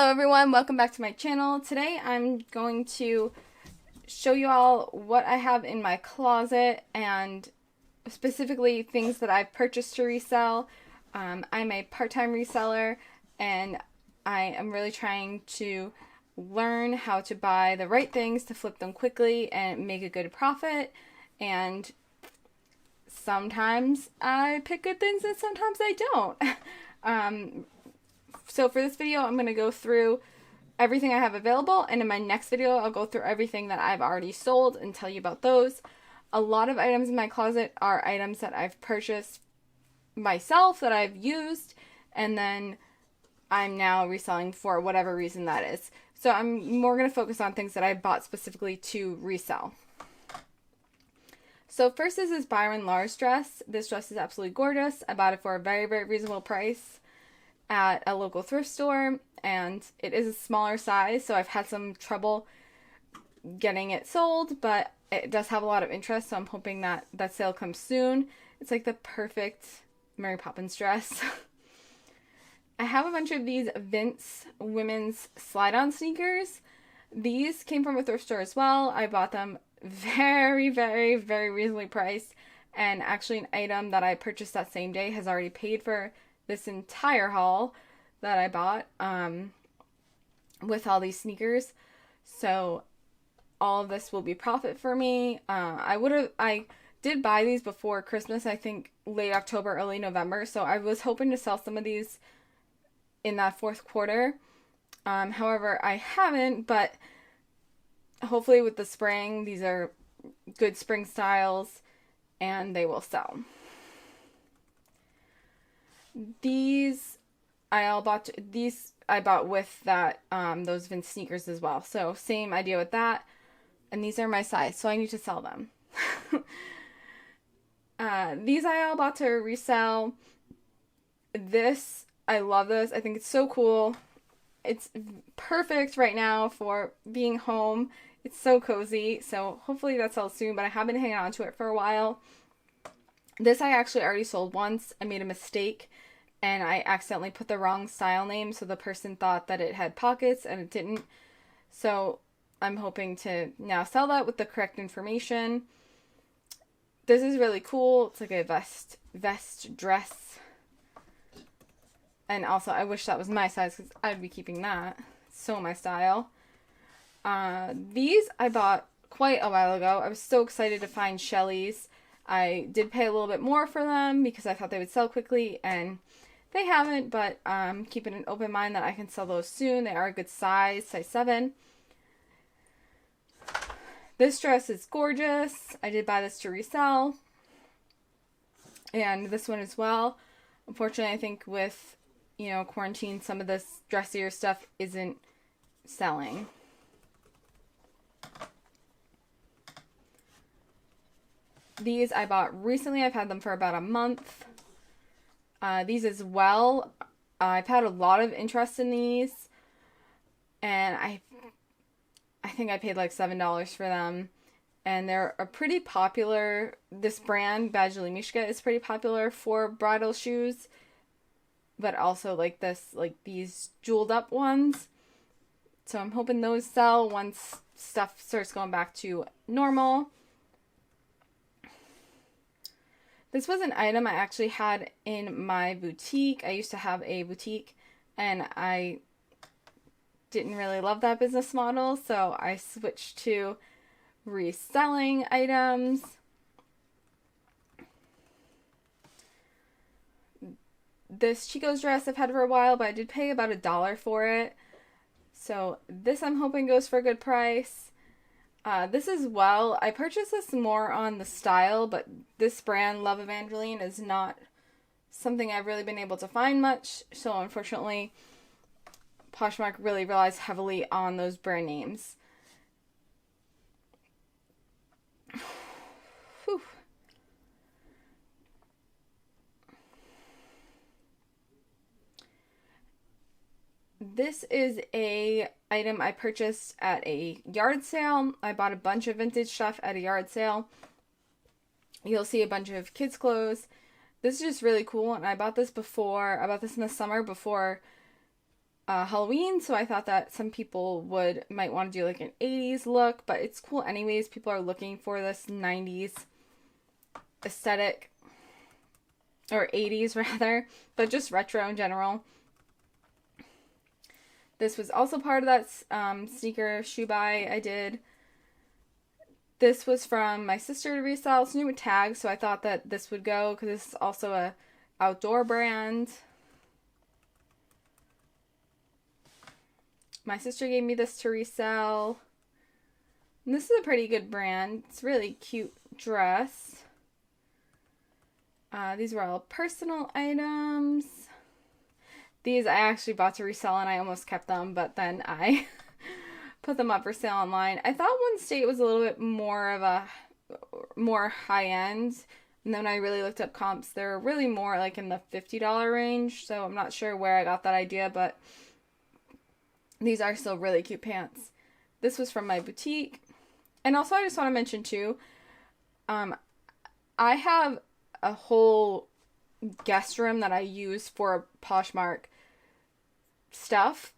Hello everyone, welcome back to my channel. Today I'm going to show you all what I have in my closet and specifically things that I've purchased to resell. I'm a part-time reseller and I am really trying to learn how to buy the right things to flip them quickly and make a good profit. And sometimes I pick good things and sometimes I don't. So for this video, I'm going to go through everything I have available, and in my next video, I'll go through everything that I've already sold and tell you about those. A lot of items in my closet are items that I've purchased myself, that I've used, and then I'm now reselling for whatever reason that is. So I'm more going to focus on things that I bought specifically to resell. So first is this Byron Lars dress. This dress is absolutely gorgeous. I bought it for a very, very reasonable price at a local thrift store, and it is a smaller size, so I've had some trouble getting it sold, but it does have a lot of interest, so I'm hoping that that sale comes soon. It's like the perfect Mary Poppins dress. I have a bunch of these Vince women's slide-on sneakers. These came from a thrift store as well. I bought them very, very, very reasonably priced, and actually an item that I purchased that same day has already paid for this entire haul that I bought with all these sneakers. So all of this will be profit for me. I did buy these before Christmas, I think late October, early November. So I was hoping to sell some of these in that fourth quarter. However, I haven't, but hopefully with the spring, these are good spring styles and they will sell. These I bought with that those Vince sneakers as well. So same idea with that. And these are my size, so I need to sell them. These I all bought to resell. This, I love this. I think it's so cool. It's perfect right now for being home. It's so cozy. So hopefully that sells soon, but I have been hanging on to it for a while. This I actually already sold once. I made a mistake and I accidentally put the wrong style name, so the person thought that it had pockets and it didn't. So I'm hoping to now sell that with the correct information. This is really cool. It's like a vest dress. And also I wish that was my size because I'd be keeping that. So my style. These I bought quite a while ago. I was so excited to find Shelly's. I did pay a little bit more for them because I thought they would sell quickly, and they haven't, but I'm keeping an open mind that I can sell those soon. They are a good size 7. This dress is gorgeous. I did buy this to resell. And this one as well. Unfortunately, I think with, quarantine, some of this dressier stuff isn't selling. These I bought recently. I've had them for about a month. These as well. I've had a lot of interest in these. And I think I paid like $7 for them. And they're a pretty popular, this brand, Badgley Mishka, is pretty popular for bridal shoes. But also like these jeweled up ones. So I'm hoping those sell once stuff starts going back to normal. This was an item I actually had in my boutique. I used to have a boutique and I didn't really love that business model, so I switched to reselling items. This Chico's dress I've had for a while, but I did pay about $1 for it. So this I'm hoping goes for a good price. This as well, I purchased this more on the style, but this brand, Love Evangeline, is not something I've really been able to find much. So unfortunately, Poshmark really relies heavily on those brand names. Whew. This is a item I purchased at a yard sale. I bought a bunch of vintage stuff at a yard sale. You'll see a bunch of kids' clothes. This is just really cool, and I bought this in the summer before Halloween, so I thought that some people might want to do like an 80s look, but it's cool anyways. People are looking for this 90s aesthetic, or 80s rather, but just retro in general. This was also part of that sneaker shoe buy I did. This was from my sister to resell. It's new with tags, so I thought that this would go because this is also a outdoor brand. My sister gave me this to resell. And this is a pretty good brand. It's a really cute dress. These were all personal items. These I actually bought to resell and I almost kept them, but then I put them up for sale online. I thought One State was a little bit more high end. And then when I really looked up comps, they're really more like in the $50 range. So I'm not sure where I got that idea, but these are still really cute pants. This was from my boutique. And also I just want to mention too, I have a whole guest room that I use for Poshmark stuff.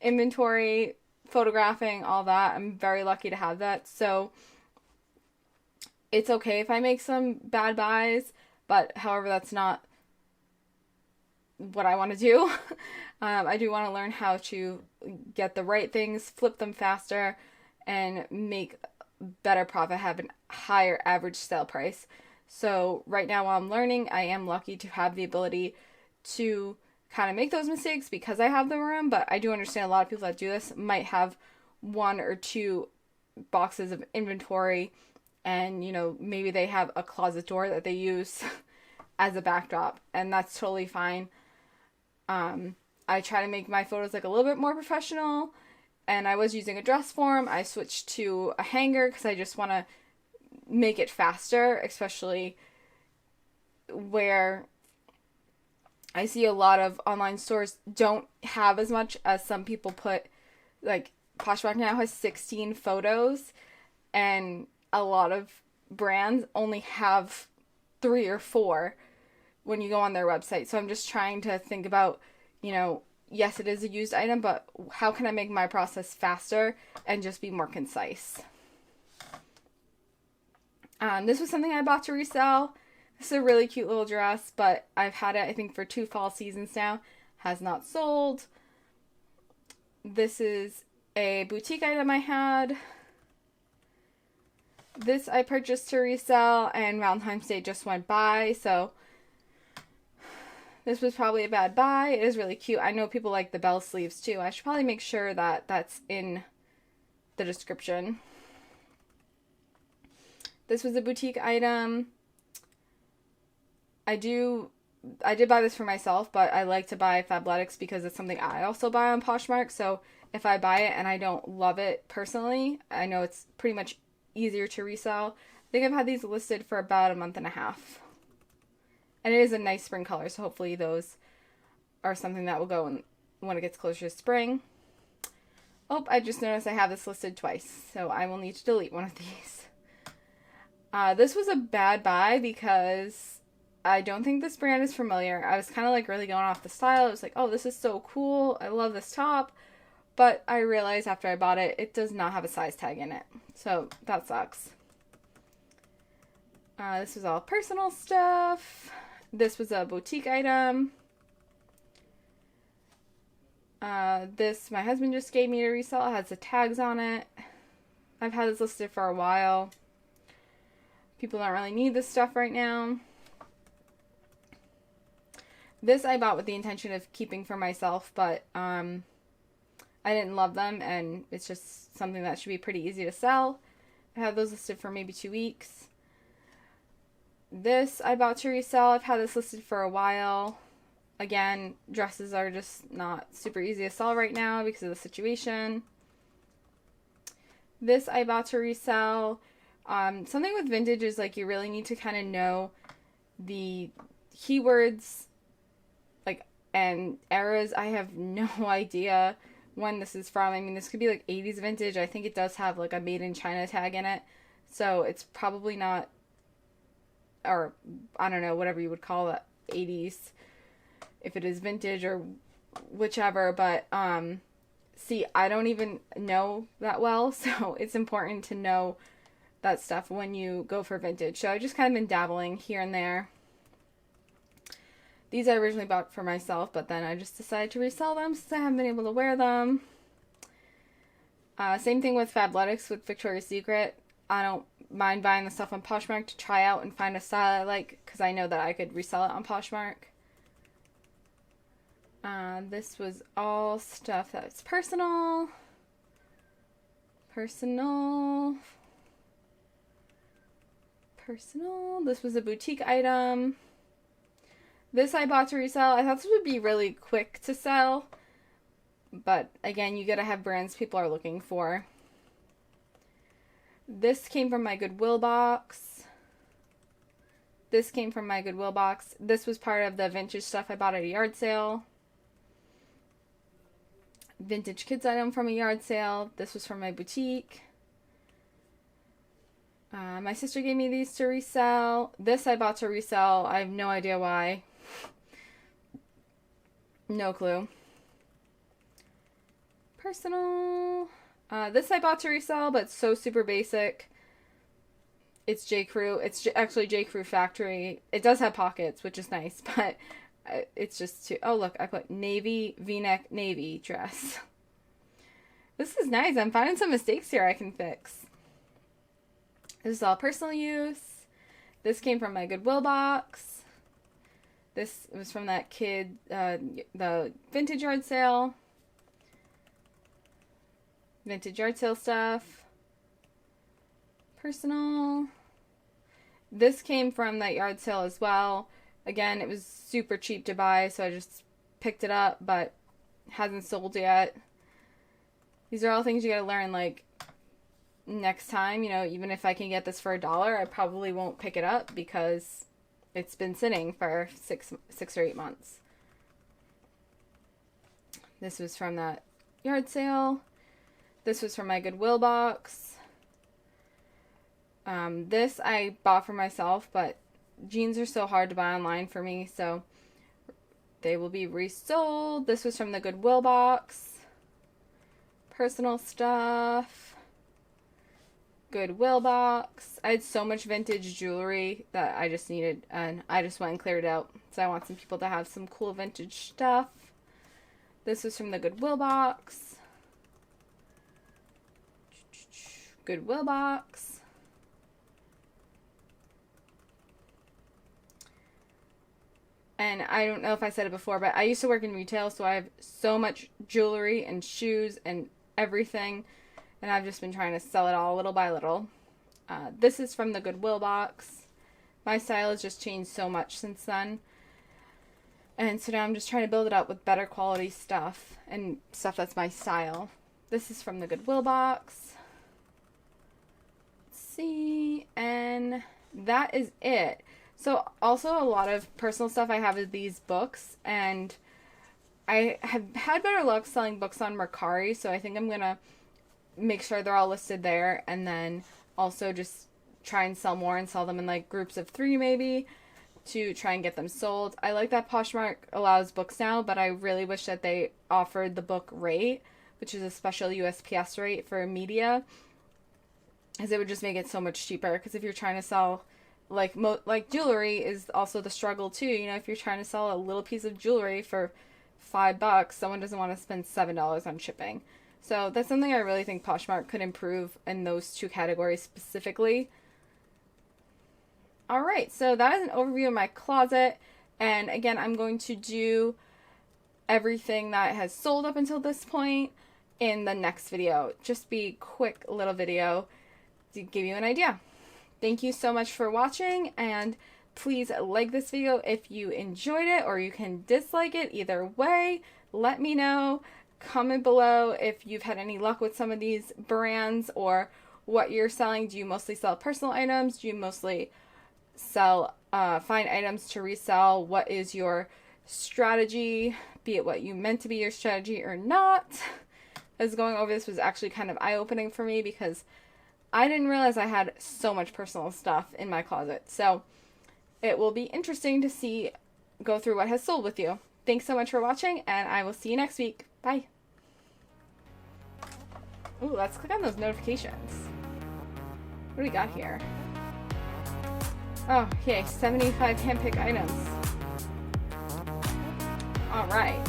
Inventory, photographing, all that. I'm very lucky to have that. So it's okay if I make some bad buys, but however, that's not what I want to do. I do want to learn how to get the right things, flip them faster, and make better profit, have a higher average sale price. So right now while I'm learning, I am lucky to have the ability to kind of make those mistakes because I have the room, but I do understand a lot of people that do this might have 1 or 2 boxes of inventory and, you know, maybe they have a closet door that they use as a backdrop, and that's totally fine. I try to make my photos like a little bit more professional, and I was using a dress form. I switched to a hanger because I just want to make it faster, especially where I see a lot of online stores don't have as much as some people put. Like Poshmark now has 16 photos, and a lot of brands only have 3 or 4 when you go on their website. So I'm just trying to think about, you know, yes, it is a used item, but how can I make my process faster and just be more concise? This was something I bought to resell. This is a really cute little dress, but I've had it, I think, for 2 fall seasons now. Has not sold. This is a boutique item I had. This I purchased to resell, and Valentine's Day just went by, so this was probably a bad buy. It is really cute. I know people like the bell sleeves too. I should probably make sure that that's in the description. This was a boutique item. I did buy this for myself, but I like to buy Fabletics because it's something I also buy on Poshmark. So if I buy it and I don't love it personally, I know it's pretty much easier to resell. I think I've had these listed for about a month and a half. And it is a nice spring color, so hopefully those are something that will go when it gets closer to spring. Oh, I just noticed I have this listed twice, so I will need to delete one of these. This was a bad buy because I don't think this brand is familiar. I was kind of like really going off the style. It was like, oh, this is so cool. I love this top. But I realized after I bought it, it does not have a size tag in it. So that sucks. This was all personal stuff. This was a boutique item. This my husband just gave me to resell. It has the tags on it. I've had this listed for a while. People don't really need this stuff right now. This I bought with the intention of keeping for myself, but I didn't love them, and it's just something that should be pretty easy to sell. I had those listed for maybe 2 weeks. This I bought to resell. I've had this listed for a while. Again, dresses are just not super easy to sell right now because of the situation. This I bought to resell. Something with vintage is like you really need to kind of know the keywords like and eras. I have no idea when this is from. I mean, this could be like 80s vintage. I think it does have like a made in China tag in it. So it's probably not, or I don't know, whatever you would call it, 80s. If it is vintage or whichever, but see, I don't even know that well, so it's important to know that stuff when you go for vintage. So I just kind of been dabbling here and there. These I originally bought for myself, but then I just decided to resell them since I haven't been able to wear them. Same thing with Fabletics with Victoria's Secret. I don't mind buying the stuff on Poshmark to try out and find a style I like, because I know that I could resell it on Poshmark. This was all stuff that's personal. Personal. This was a boutique item. This I bought to resell. I thought this would be really quick to sell. But again, you gotta have brands people are looking for. This came from my Goodwill box. This came from my Goodwill box. This was part of the vintage stuff I bought at a yard sale. Vintage kids item from a yard sale. This was from my boutique. My sister gave me these to resell. This I bought to resell. I have no idea why. No clue. Personal. This I bought to resell, but it's so super basic. It's J. Crew. It's actually J. Crew Factory. It does have pockets, which is nice, but it's just too... Oh, look, I put navy, v-neck, navy dress. This is nice. I'm finding some mistakes here I can fix. This is all personal use. This came from my Goodwill box. This was from that kid, the vintage yard sale. Vintage yard sale stuff. Personal. This came from that yard sale as well. Again, it was super cheap to buy, so I just picked it up, but hasn't sold yet. These are all things you gotta learn, like, next time, you know, even if I can get this for $1, I probably won't pick it up because it's been sitting for six or 8 months. This was from that yard sale. This was from my Goodwill box. This I bought for myself, but jeans are so hard to buy online for me, so they will be resold. This was from the Goodwill box. Personal stuff. Goodwill box. I had so much vintage jewelry that I just needed, and I just went and cleared it out. So I want some people to have some cool vintage stuff. This was from the Goodwill box. Goodwill box. And I don't know if I said it before, but I used to work in retail, so I have so much jewelry and shoes and everything, and I've just been trying to sell it all little by little. This is from the Goodwill box. My style has just changed so much since then, and so now I'm just trying to build it up with better quality stuff and stuff that's my style. This is from the Goodwill box. Let's see, and that is it. So also a lot of personal stuff I have is these books, and I have had better luck selling books on Mercari, so I think I'm going to make sure they're all listed there, and then also just try and sell more and sell them in like groups of 3 maybe to try and get them sold. I like that Poshmark allows books now, but I really wish that they offered the book rate, which is a special USPS rate for media, because it would just make it so much cheaper. Because if you're trying to sell like jewelry is also the struggle too. You know, if you're trying to sell a little piece of jewelry for $5, someone doesn't want to spend $7 on shipping. So that's something I really think Poshmark could improve in those 2 categories specifically. Alright, so that is an overview of my closet. And again, I'm going to do everything that has sold up until this point in the next video. Just be a quick little video to give you an idea. Thank you so much for watching, and please like this video if you enjoyed it, or you can dislike it. Either way, let me know. Comment below if you've had any luck with some of these brands or what you're selling. Do you mostly sell personal items? Do you mostly sell find items to resell? What is your strategy? Be it what you meant to be your strategy or not. As going over this was actually kind of eye-opening for me, because I didn't realize I had so much personal stuff in my closet. So it will be interesting to go through what has sold with you. thanks so much for watching, and I will see you next week. Bye. Ooh, let's click on those notifications. What do we got here? Oh, yay, 75 handpick items. All right.